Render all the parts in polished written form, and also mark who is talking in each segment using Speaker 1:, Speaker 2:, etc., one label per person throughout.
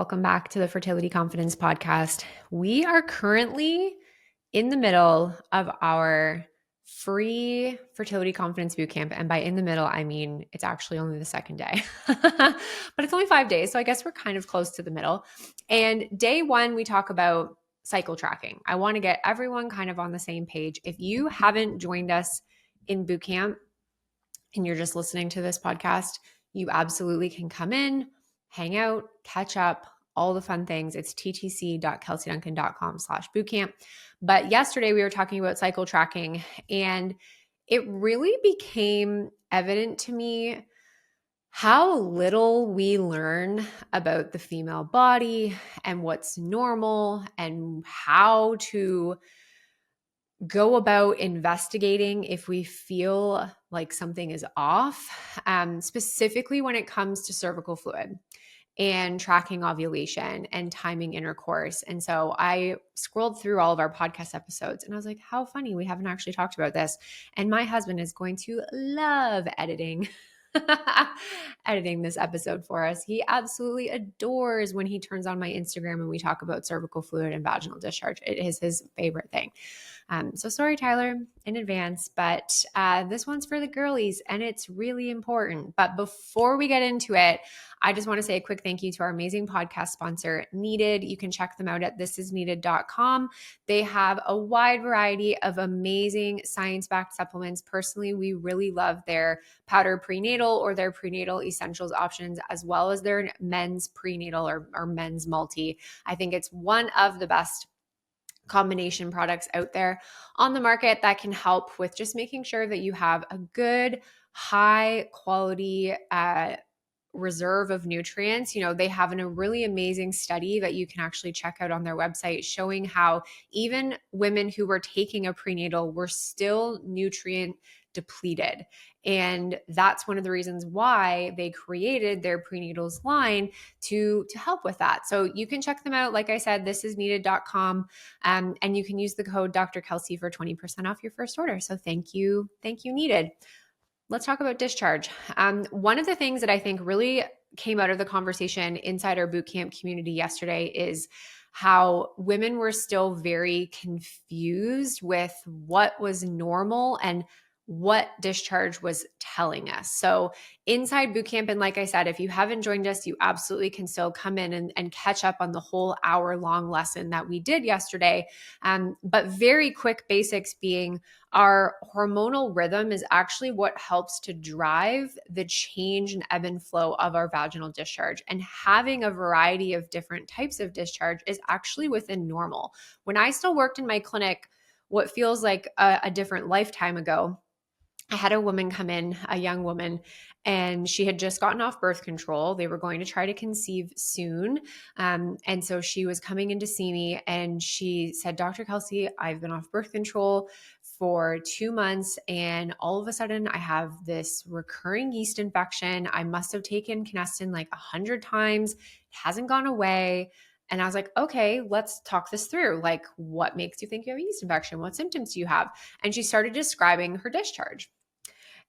Speaker 1: Welcome back to the Fertility Confidence Podcast. We are currently in the middle of our free Fertility Confidence Bootcamp. And by in the middle, I mean it's actually only the second day, but it's only 5 days. So I guess we're kind of close to the middle. And day one, we talk about cycle tracking. I want to get everyone kind of on the same page. If you haven't joined us in bootcamp and you're just listening to this podcast, you absolutely can come in, hang out, catch up, all the fun things. It's ttc.kelseyduncan.com/bootcamp. But yesterday we were talking about cycle tracking, and it really became evident to me how little we learn about the female body and what's normal and how to go about investigating if we feel like something is off, specifically when it comes to cervical fluid and tracking ovulation and timing intercourse. And so I scrolled through all of our podcast episodes and I was like, how funny, we haven't actually talked about this. And my husband is going to love editing this episode for us. He absolutely adores when he turns on my Instagram and we talk about cervical fluid and vaginal discharge. It is his favorite thing. So sorry, Tyler, in advance, but this one's for the girlies and it's really important. But before we get into it, I just want to say a quick thank you to our amazing podcast sponsor, Needed. You can check them out at thisisneeded.com. They have a wide variety of amazing science-backed supplements. Personally, we really love their powder prenatal or their prenatal essentials options, as well as their men's prenatal or men's multi. I think it's one of the best combination products out there on the market that can help with just making sure that you have a good, high quality reserve of nutrients. You know, they have a really amazing study that you can actually check out on their website showing how even women who were taking a prenatal were still nutrient depleted. And that's one of the reasons why they created their prenatals line to help with that. So you can check them out. Like I said, thisisneeded.com, and you can use the code Dr. Kelsey for 20% off your first order. So thank you, Needed. Let's talk about discharge. One of the things that I think really came out of the conversation inside our bootcamp community yesterday is how women were still very confused with what was normal and what discharge was telling us. So inside bootcamp, and like I said, if you haven't joined us, you absolutely can still come in and catch up on the whole hour-long lesson that we did yesterday. But very quick basics being our hormonal rhythm is actually what helps to drive the change and ebb and flow of our vaginal discharge. And having a variety of different types of discharge is actually within normal. When I still worked in my clinic, what feels like a different lifetime ago, I had a woman come in, a young woman, and she had just gotten off birth control. They were going to try to conceive soon. And so she was coming in to see me and she said, Dr. Kelsey, I've been off birth control for 2 months and all of a sudden I have this recurring yeast infection. I must have taken Canestin like 100 times. It hasn't gone away. And I was like, okay, let's talk this through. Like, what makes you think you have a yeast infection? What symptoms do you have? And she started describing her discharge.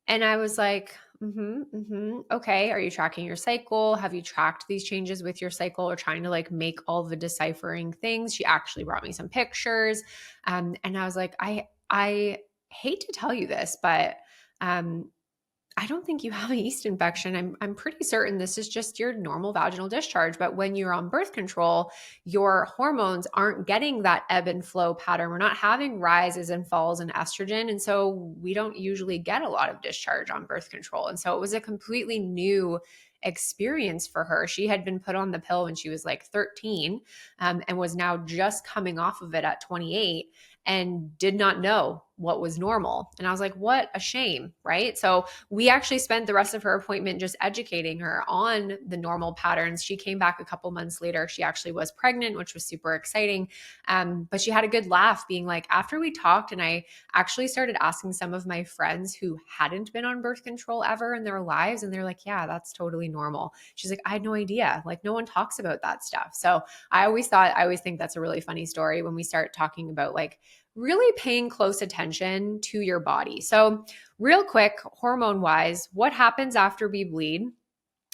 Speaker 1: And I was like, okay, are you tracking your cycle? Have you tracked these changes with your cycle or trying to like make all the deciphering things? She actually brought me some pictures. And I was like, I hate to tell you this, but I don't think you have a yeast infection. I'm pretty certain this is just your normal vaginal discharge. But when you're on birth control, your hormones aren't getting that ebb and flow pattern. We're not having rises and falls in estrogen. And so we don't usually get a lot of discharge on birth control. And so it was a completely new experience for her. She had been put on the pill when she was like 13 and was now just coming off of it at 28 and did not know what was normal. And I was like, what a shame, right? So we actually spent the rest of her appointment just educating her on the normal patterns. She came back a couple months later. She actually was pregnant, which was super exciting. But she had a good laugh being like, after we talked and I actually started asking some of my friends who hadn't been on birth control ever in their lives, and they're like, yeah, that's totally normal. She's like, I had no idea. Like no one talks about that stuff. So I always think that's a really funny story when we start talking about like really paying close attention to your body. So real quick, hormone wise, what happens after we bleed?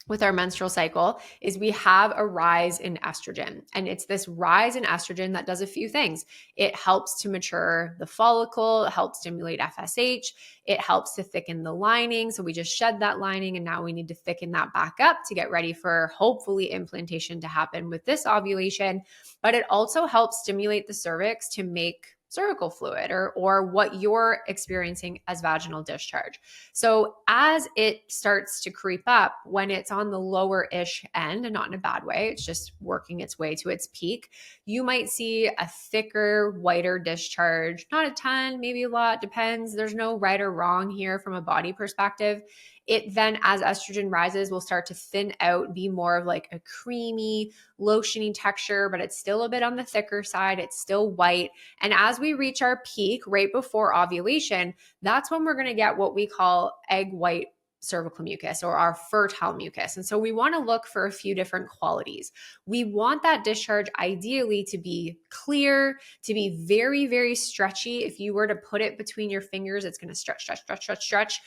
Speaker 1: with our menstrual cycle is we have a rise in estrogen. And it's this rise in estrogen that does a few things. It helps to mature the follicle, it helps stimulate FSH, it helps to thicken the lining. So we just shed that lining and now we need to thicken that back up to get ready for hopefully implantation to happen with this ovulation. But it also helps stimulate the cervix to make cervical fluid or what you're experiencing as vaginal discharge. So as it starts to creep up, when it's on the lower-ish end, and not in a bad way, it's just working its way to its peak, you might see a thicker, whiter discharge. Not a ton, maybe a lot, depends. There's no right or wrong here from a body perspective. It then, as estrogen rises, will start to thin out, be more of like a creamy, lotiony texture, but it's still a bit on the thicker side. It's still white. And as we reach our peak right before ovulation, that's when we're going to get what we call egg white cervical mucus or our fertile mucus. And so we want to look for a few different qualities. We want that discharge ideally to be clear, to be very, very stretchy. If you were to put it between your fingers, it's going to stretch.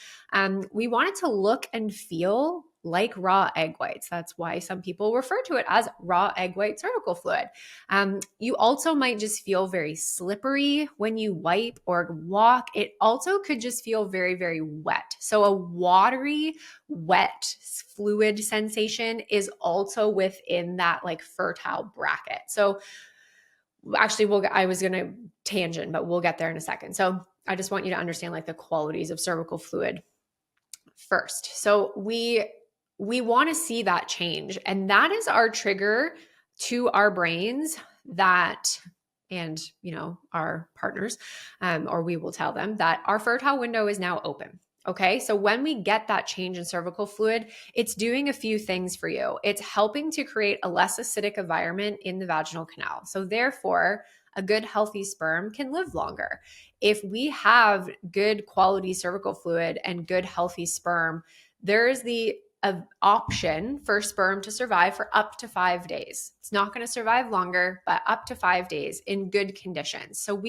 Speaker 1: We want it to look and feel like raw egg whites. That's why some people refer to it as raw egg white cervical fluid. You also might just feel very slippery when you wipe or walk. It also could just feel very, very wet. So a watery, wet fluid sensation is also within that like fertile bracket. So actually, I was going to tangent, but we'll get there in a second. So I just want you to understand like the qualities of cervical fluid first. So we want to see that change. And that is our trigger to our brains and our partners, or we will tell them that our fertile window is now open. Okay. So when we get that change in cervical fluid, it's doing a few things for you. It's helping to create a less acidic environment in the vaginal canal. So therefore, a good healthy sperm can live longer. If we have good quality cervical fluid and good healthy sperm, there is the option for sperm to survive for up to 5 days. It's not going to survive longer, but up to 5 days in good conditions. So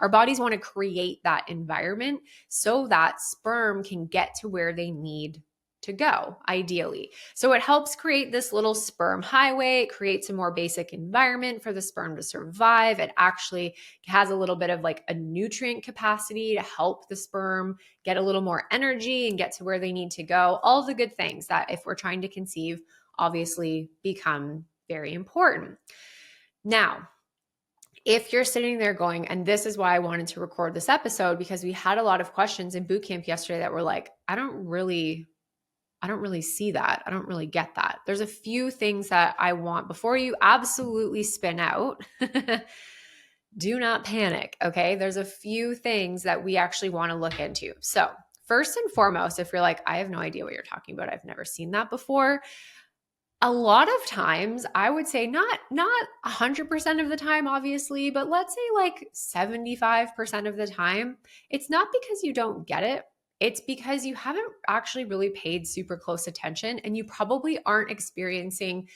Speaker 1: our bodies want to create that environment so that sperm can get to where they need to go, ideally. So it helps create this little sperm highway. It creates a more basic environment for the sperm to survive. It actually has a little bit of like a nutrient capacity to help the sperm get a little more energy and get to where they need to go. All the good things that if we're trying to conceive, obviously become very important. Now, if you're sitting there going, and this is why I wanted to record this episode, because we had a lot of questions in bootcamp yesterday that were like, I don't really see that. I don't really get that. There's a few things that I want before you absolutely spin out. Do not panic, okay? There's a few things that we actually want to look into. So first and foremost, if you're like, I have no idea what you're talking about, I've never seen that before. A lot of times, I would say not 100% of the time, obviously, but let's say like 75% of the time, it's not because you don't get it. It's because you haven't actually really paid super close attention and you probably aren't experiencing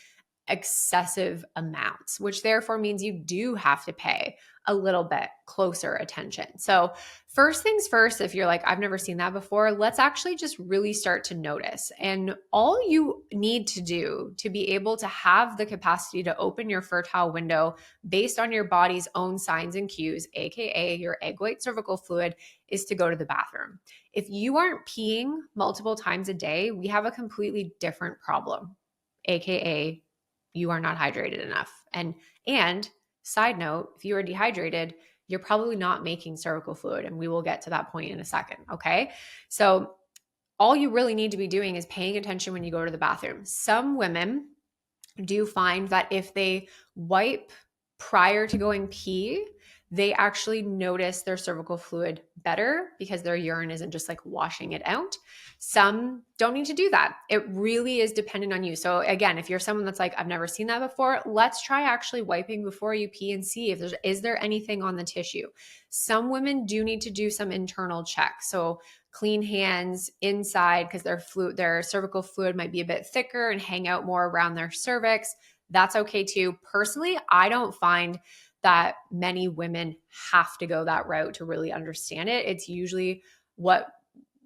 Speaker 1: excessive amounts, which therefore means you do have to pay a little bit closer attention. So first things first, if you're like, I've never seen that before, let's actually just really start to notice. And all you need to do to be able to have the capacity to open your fertile window based on your body's own signs and cues, AKA your egg white cervical fluid, is to go to the bathroom. If you aren't peeing multiple times a day, we have a completely different problem, AKA you are not hydrated enough. And side note, if you are dehydrated, you're probably not making cervical fluid. And we will get to that point in a second. Okay. So all you really need to be doing is paying attention when you go to the bathroom. Some women do find that if they wipe prior to going pee, they actually notice their cervical fluid better because their urine isn't just like washing it out. Some don't need to do that. It really is dependent on you. So again, if you're someone that's like, I've never seen that before, let's try actually wiping before you pee and see if is there anything on the tissue. Some women do need to do some internal checks. So clean hands inside because their cervical fluid might be a bit thicker and hang out more around their cervix. That's okay too. Personally, I don't find that many women have to go that route to really understand it. It's usually what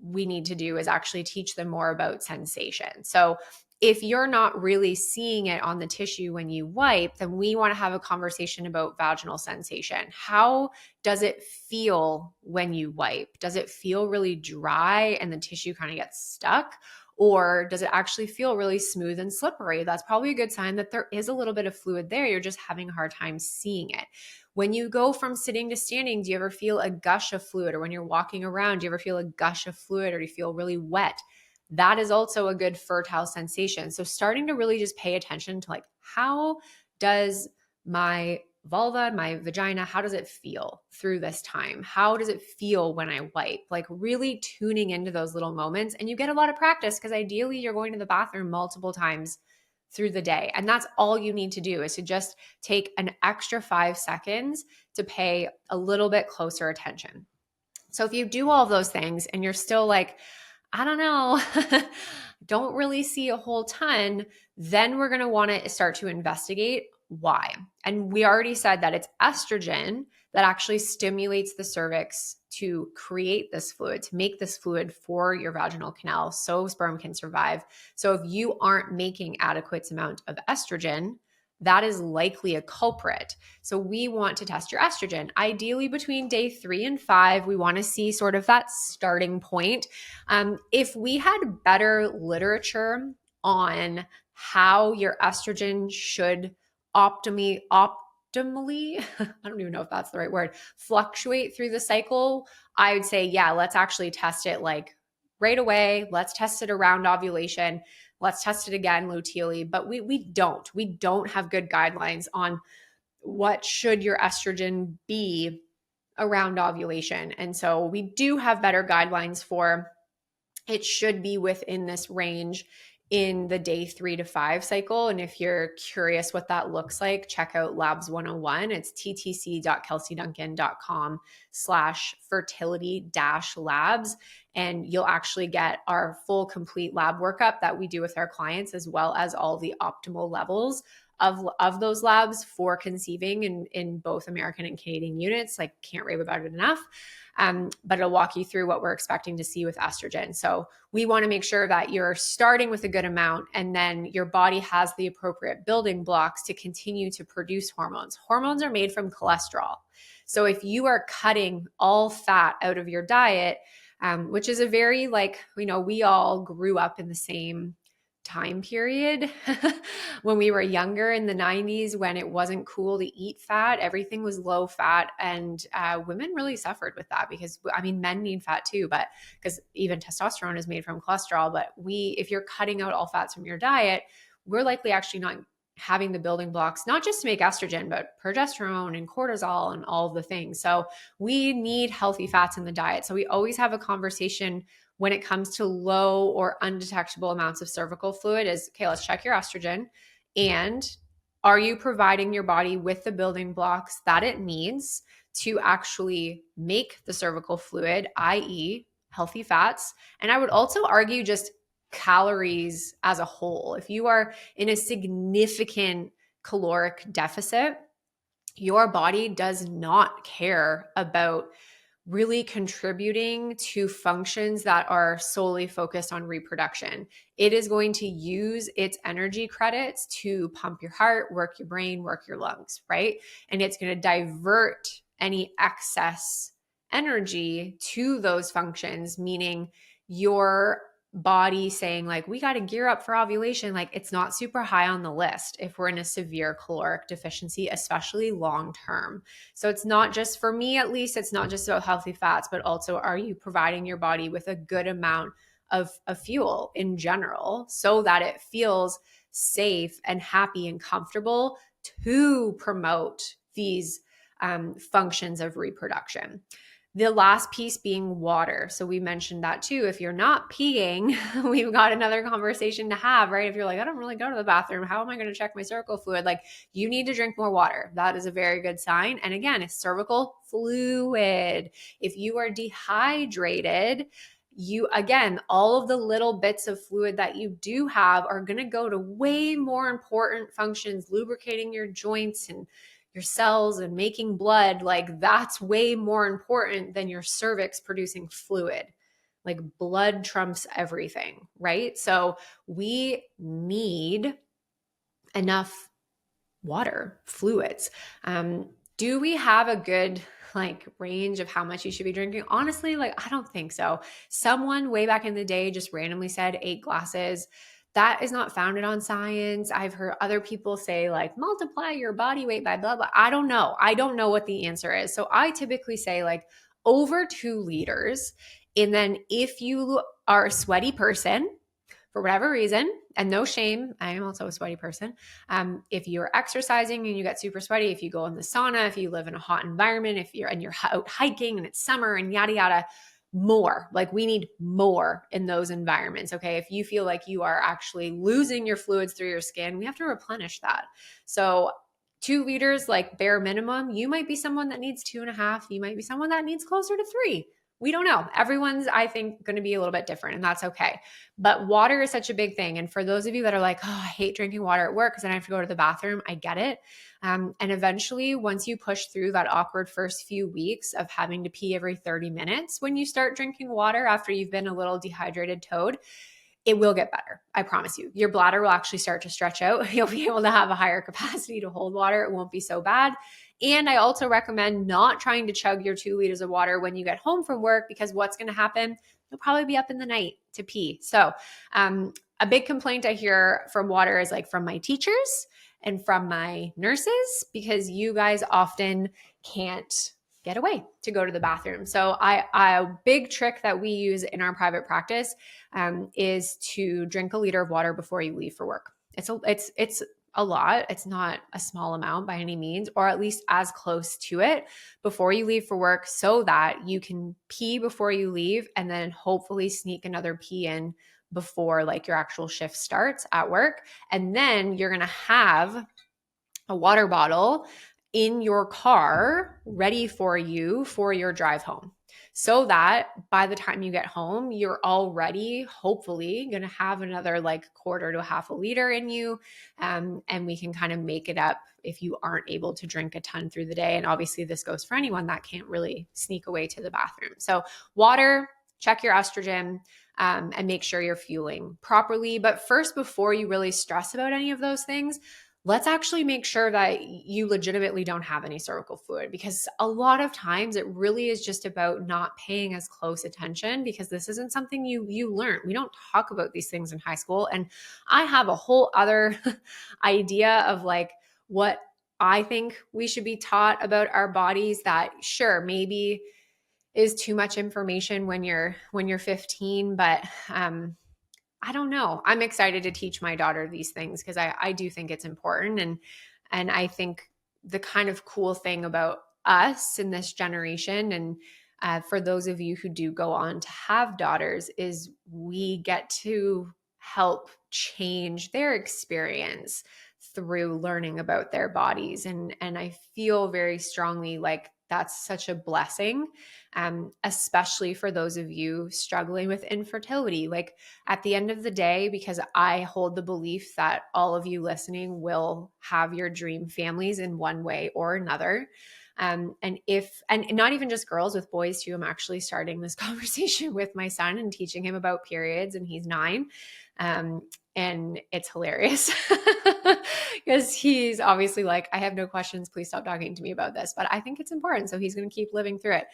Speaker 1: we need to do is actually teach them more about sensation. So If you're not really seeing it on the tissue when you wipe, then we want to have a conversation about vaginal sensation. How does it feel when you wipe? Does it feel really dry and the tissue kind of gets stuck? Or does it actually feel really smooth and slippery? That's probably a good sign that there is a little bit of fluid there. You're just having a hard time seeing it. When you go from sitting to standing, do you ever feel a gush of fluid? Or when you're walking around, do you ever feel a gush of fluid, or do you feel really wet? That is also a good fertile sensation. So starting to really just pay attention to, like, how does my vulva, my vagina, how does it feel through this time? How does it feel when I wipe? Like, really tuning into those little moments. And you get a lot of practice, because ideally you're going to the bathroom multiple times through the day. And that's all you need to do, is to just take an extra 5 seconds to pay a little bit closer attention. So if you do all of those things and you're still like, I don't know, don't really see a whole ton, then we're going to want to start to investigate why. And we already said that it's estrogen that actually stimulates the cervix to create this fluid, to make this fluid for your vaginal canal so sperm can survive. So if you aren't making adequate amount of estrogen, that is likely a culprit. So we want to test your estrogen. Ideally between day 3 and 5, we want to see sort of that starting point. If we had better literature on how your estrogen should optimally, I don't even know if that's the right word, fluctuate through the cycle, I would say, yeah, let's actually test it like right away. Let's test it around ovulation. Let's test it again luteally. But we don't have good guidelines on what should your estrogen be around ovulation. And so we do have better guidelines for it should be within this range in the day 3 to 5 cycle. And if you're curious what that looks like, check out Labs 101. It's ttc.kelseyduncan.com/fertility-labs. And you'll actually get our full complete lab workup that we do with our clients, as well as all the optimal levels of those labs for conceiving in both American and Canadian units. Like, can't rave about it enough. But it'll walk you through what we're expecting to see with estrogen. So we want to make sure that you're starting with a good amount, and then your body has the appropriate building blocks to continue to produce hormones. Hormones are made from cholesterol. So if you are cutting all fat out of your diet, which is a very, like, we all grew up in the same time period when we were younger in the 90s, when it wasn't cool to eat fat, everything was low fat, and women really suffered with that, because men need fat too, but because even testosterone is made from cholesterol. But if you're cutting out all fats from your diet, we're likely actually not having the building blocks, not just to make estrogen, but progesterone and cortisol and all of the things. So we need healthy fats in the diet. So we always have a conversation when it comes to low or undetectable amounts of cervical fluid is, okay, let's check your estrogen. And are you providing your body with the building blocks that it needs to actually make the cervical fluid, i.e. healthy fats? And I would also argue just calories as a whole. If you are in a significant caloric deficit, your body does not care about really contributing to functions that are solely focused on reproduction. It is going to use its energy credits to pump your heart, work your brain, work your lungs, right? And it's going to divert any excess energy to those functions, meaning your body saying, like, we got to gear up for ovulation. Like, it's not super high on the list if we're in a severe caloric deficiency, especially long term. So it's not just, for me at least, it's not just about healthy fats, but also, are you providing your body with a good amount of fuel in general so that it feels safe and happy and comfortable to promote these functions of reproduction. The last piece being water. So we mentioned that too. If you're not peeing, we've got another conversation to have, right? If you're like, I don't really go to the bathroom, how am I going to check my cervical fluid? Like, you need to drink more water. That is a very good sign. And again, it's cervical fluid. If you are dehydrated, again, all of the little bits of fluid that you do have are going to go to way more important functions, lubricating your joints and your cells and making blood. Like, that's way more important than your cervix producing fluid. Like blood trumps everything, right? So we need enough water, fluids. Do we have a good like range of how much you should be drinking? Honestly, like I don't think so. Someone way back in the day just randomly said 8 glasses. That is not founded on science. I've heard other people say like multiply your body weight by blah blah. I don't know. I don't know what the answer is. So I typically say like over 2 liters. And then if you are a sweaty person, for whatever reason, and no shame, I am also a sweaty person. If you're exercising and you get super sweaty, if you go in the sauna, if you live in a hot environment, if you're out hiking and it's summer and yada yada, more. Like we need more in those environments. Okay. If you feel like you are actually losing your fluids through your skin, we have to replenish that. So 2 liters, like bare minimum, you might be someone that needs 2.5. You might be someone that needs closer to 3. We don't know. Everyone's, I think, going to be a little bit different, and that's okay. But water is such a big thing. And for those of you that are like, oh, I hate drinking water at work because then I have to go to the bathroom, I get it. And eventually, once you push through that awkward first few weeks of having to pee every 30 minutes, when you start drinking water after you've been a little dehydrated toad, it will get better. I promise you. Your bladder will actually start to stretch out. You'll be able to have a higher capacity to hold water. It won't be so bad. And I also recommend not trying to chug your 2 liters of water when you get home from work, because what's going to happen? You'll probably be up in the night to pee. So a big complaint I hear from water is like from my teachers and from my nurses, because you guys often can't get away to go to the bathroom. So a big trick that we use in our private practice is to drink a liter of water before you leave for work. It's a lot. It's not a small amount by any means, or at least as close to it before you leave for work, so that you can pee before you leave and then hopefully sneak another pee in before like your actual shift starts at work. And then you're going to have a water bottle in your car ready for you for your drive home, so that by the time you get home, you're already hopefully going to have another like quarter to a half a liter in you. And we can kind of make it up if you aren't able to drink a ton through the day. And obviously this goes for anyone that can't really sneak away to the bathroom. So water, check your estrogen, and make sure you're fueling properly. But first, before you really stress about any of those things, let's actually make sure that you legitimately don't have any cervical fluid, because a lot of times it really is just about not paying as close attention, because this isn't something you learn. We don't talk about these things in high school. And I have a whole other idea of like what I think we should be taught about our bodies that sure, maybe is too much information when you're 15, but I don't know. I'm excited to teach my daughter these things because I do think it's important. And I think the kind of cool thing about us in this generation, and for those of you who do go on to have daughters, is we get to help change their experience through learning about their bodies. And I feel very strongly like that's such a blessing, especially for those of you struggling with infertility. Like at the end of the day, because I hold the belief that all of you listening will have your dream families in one way or another. And not even just girls, with boys too. I'm actually starting this conversation with my son and teaching him about periods, and he's 9. And it's hilarious because he's obviously like, I have no questions. Please stop talking to me about this. But I think it's important. So he's going to keep living through it.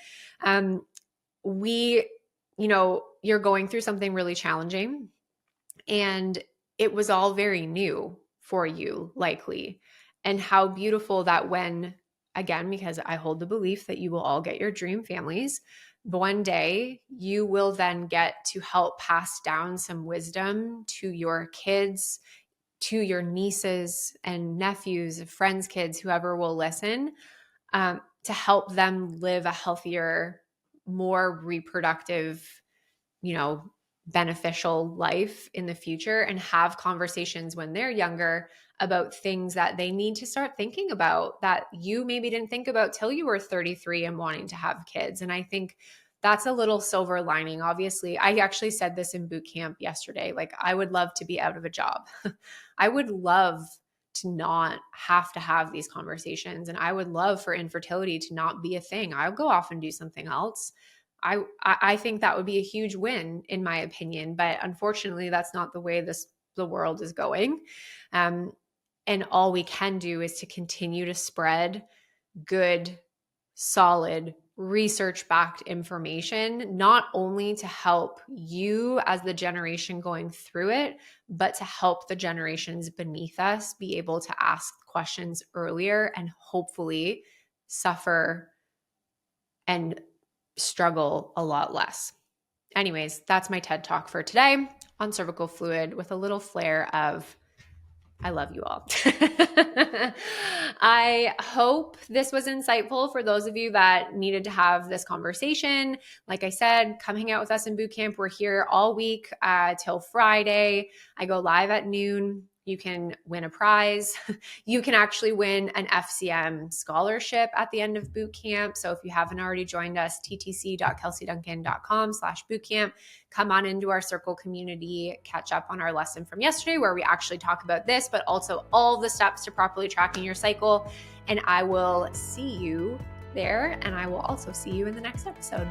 Speaker 1: You're going through something really challenging, and it was all very new for you, likely. And how beautiful that when, again, because I hold the belief that you will all get your dream families, one day you will then get to help pass down some wisdom to your kids, to your nieces and nephews, friends' kids, whoever will listen, to help them live a healthier, more reproductive, beneficial life in the future, and have conversations when they're younger about things that they need to start thinking about that you maybe didn't think about till you were 33 and wanting to have kids. And I think that's a little silver lining. Obviously, I actually said this in boot camp yesterday. Like, I would love to be out of a job. I would love to not have to have these conversations. And I would love for infertility to not be a thing. I'll go off and do something else. I think that would be a huge win in my opinion, but unfortunately that's not the way the world is going. And all we can do is to continue to spread good, solid, research-backed information, not only to help you as the generation going through it, but to help the generations beneath us be able to ask questions earlier and hopefully suffer and struggle a lot less. Anyways, that's my TED Talk for today on cervical fluid with a little flair of I love you all. I hope this was insightful for those of you that needed to have this conversation. Like I said, come hang out with us in boot camp. We're here all week till Friday. I go live at noon. You can win a prize. You can actually win an FCM scholarship at the end of boot camp. So if you haven't already joined us, ttc.kelseyduncan.com/bootcamp. Come on into our circle community, catch up on our lesson from yesterday where we actually talk about this, but also all the steps to properly tracking your cycle. And I will see you there, and I will also see you in the next episode.